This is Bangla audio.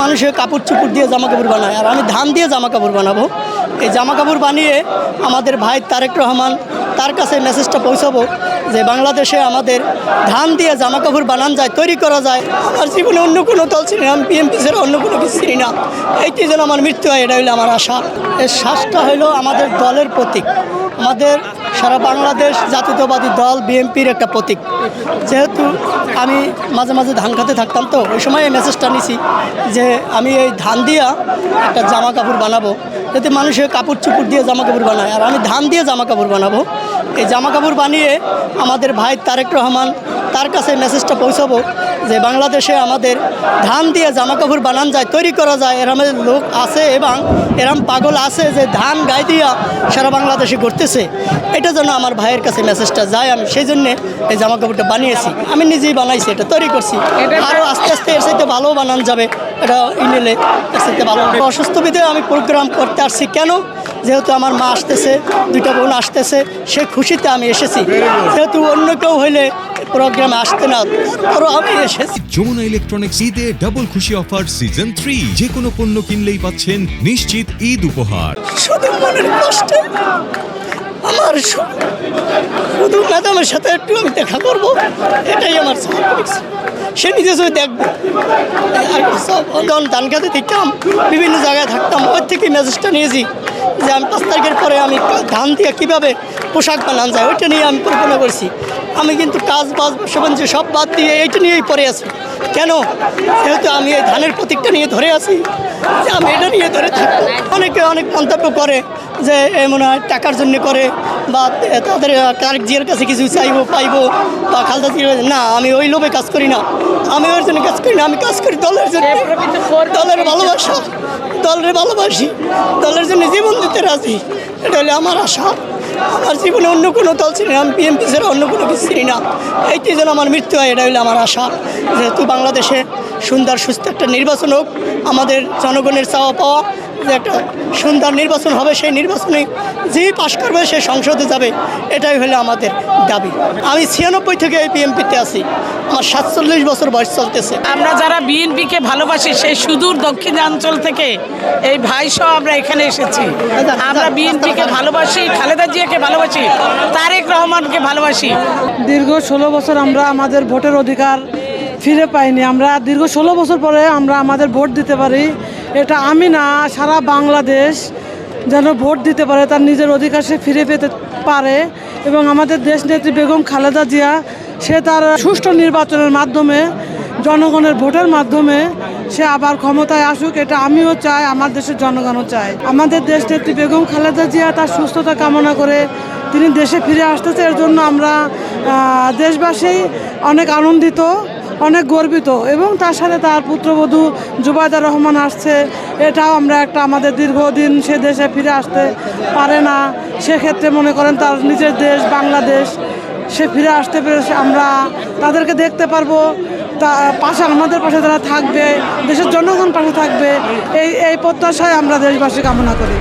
মানুষে কাপড় চুপড় দিয়ে জামা কাপড় বানায়, আর আমি ধান দিয়ে জামা কাপড় বানাবো। এই জামা কাপড় বানিয়ে আমাদের ভাই তারেক রহমান তার কাছে মেসেজটা পৌঁছাবো যে বাংলাদেশে আমাদের ধান দিয়ে জামা কাপড় বানানো যায়, তৈরি করা যায়। আমার জীবনে অন্য কোনো দল ছিল না, আমি বিএনপি ছাড়া অন্য কোনো কিছু চিনি না। এইটি যেন আমার মৃত্যু হয়, এটা হলো আমার আশা। এই শ্বাসটা হলো আমাদের দলের প্রতীক, আমাদের সারা বাংলাদেশ জাতীয়তাবাদী দল বিএনপির একটা প্রতীক। যেহেতু আমি মাঝে মাঝে ধান খেতে থাকতাম, তো ওই সময় এই মেসেজটা নিছি যে আমি এই ধান দিয়া একটা জামা কাপড় বানাবো, যাতে মানুষের কাপড় চুপড় দিয়ে জামা কাপড় বানায়, আর আমি ধান দিয়ে জামা কাপড় বানাবো। এই জামা কাপড় বানিয়ে আমাদের ভাই তারেক রহমান তার কাছে মেসেজটা পৌঁছাবো যে বাংলাদেশে আমাদের ধান দিয়ে জামা কাপড় বানানো যায়, তৈরি করা যায়। এরম লোক আছে এবং এরম পাগল আছে যে ধান গায়ে দিয়া সারা বাংলাদেশে করতেছে। এটা যেন আমার ভাইয়ের কাছে মেসেজটা যায়, আমি সেই জন্যে এই জামা কাপড়টা বানিয়েছি। আমি নিজেই বানাইছি, এটা তৈরি করছি। আরও আস্তে আস্তে এর সাথে ভালো বানানো যাবে, এটা ইনেলে এর সাথে ভালো। অসুস্থ বিধে আমি প্রোগ্রাম করতে আসছি কেন, যেহেতু আমার মা আসতেছে, দুইটা বোন আসতেছে, সে খুশিতে আমি এসেছি। যেহেতু অন্য কেউ হইলে প্রোগ্রামে আসতে না, তারপরও আমি এসেছি। যমুনা ইলেকট্রনিক্স ঈদে ডাবল খুশি অফার সিজন 3, যে কোনো পণ্য কিনলেই পাচ্ছেন নিশ্চিত ঈদ উপহার। শুধু মনের কষ্টে আমার শুধু ম্যাডামের সাথে একটু আমি দেখা করবো, এটাই আমার সে নিজে সে দেখবে। যখন ধান খেতে দেখতাম, বিভিন্ন জায়গায় থাকতাম, ওর থেকে মেসেজটা নিয়েছি যে আমি 5 তারিখের পরে আমি ধান দিয়ে কীভাবে পোশাক বানানো যায়, ওইটা নিয়ে আমি কল্পনা করছি। আমি কিন্তু কাজ বাজ ব্যবসা বাণিজ্য সব বাদ দিয়ে এইটা নিয়েই পড়ে আছি। কেন? যেহেতু আমি এই ধানের প্রতীকটা নিয়ে ধরে আছি, যে আমি এটা নিয়ে ধরে থাকবো। অনেকে অনেক মন্তব্য করে যে মনে হয় টাকার জন্য করে, বা তাদের তারেক জিয়ার কাছে কিছু চাইবো পাইবো, বা খালেদা জিয়ার। না, আমি ওই লোভে কাজ করি না, আমি ওর জন্য কাজ করি না। আমি কাজ করি দলের জন্য, দলের ভালোবাসা, দলের ভালোবাসি, দলের জন্য জীবন দিতে রাজি। এটা হলে আমার আশা। আমার জীবনে অন্য কোনো দল ছিল না, আমি বিএনপি ছাড়া অন্য কোনো কিছু চিনি না। এইটি যেন আমার মৃত্যু হয়, এটা হলো আমার আশা। যেহেতু বাংলাদেশে সুন্দর সুস্থ একটা নির্বাচন হোক, আমাদের জনগণের চাওয়া পাওয়া যে একটা সুন্দর নির্বাচন হবে, সেই নির্বাচনে যেই পাশ করবে সে সংসদে যাবে, এটাই হলো আমাদের দাবি। আমি 96 থেকে এই বিএনপিতে আছি, আমার 47 বছর বয়স চলতেছে। আমরা যারা বিএনপিকে ভালোবাসি, সেই সুদূর দক্ষিণাঞ্চল থেকে এই ভাইসহ আমরা এখানে এসেছি। আমরা বিএনপিকে ভালোবাসি, খালেদা জিয়াকে ভালোবাসি, তারেক রহমানকে ভালোবাসি। দীর্ঘ 16 বছর আমরা আমাদের ভোটের অধিকার ফিরে পাইনি। আমরা দীর্ঘ 16 বছর পরে আমরা আমাদের ভোট দিতে পারি, এটা আমি না, সারা বাংলাদেশ যেন ভোট দিতে পারে, তার নিজের অধিকার সে ফিরে পেতে পারে। এবং আমাদের দেশনেত্রী বেগম খালেদা জিয়া, সে তার সুষ্ঠু নির্বাচনের মাধ্যমে, জনগণের ভোটের মাধ্যমে সে আবার ক্ষমতায় আসুক, এটা আমিও চাই, আমার দেশের জনগণও চায়। আমাদের দেশনেত্রী বেগম খালেদা জিয়া তার সুস্থতা কামনা করে তিনি দেশে ফিরে আসতেছে। এর জন্য আমরা দেশবাসী অনেক আনন্দিত, অনেক গর্বিত। এবং তার সাথে তার পুত্রবধূ জুবাইদা রহমান আসছে, এটাও আমরা একটা, আমাদের দীর্ঘদিন সে দেশে ফিরে আসতে পারে না, সেক্ষেত্রে মনে করেন তার নিজের দেশ বাংলাদেশ সে ফিরে আসতে পেরেছে, আমরা তাদেরকে দেখতে পারবো, তা পাশে আমাদের পাশে তারা থাকবে, দেশের জনগণ পাশে থাকবে, এই প্রত্যাশায় আমরা দেশবাসী কামনা করি।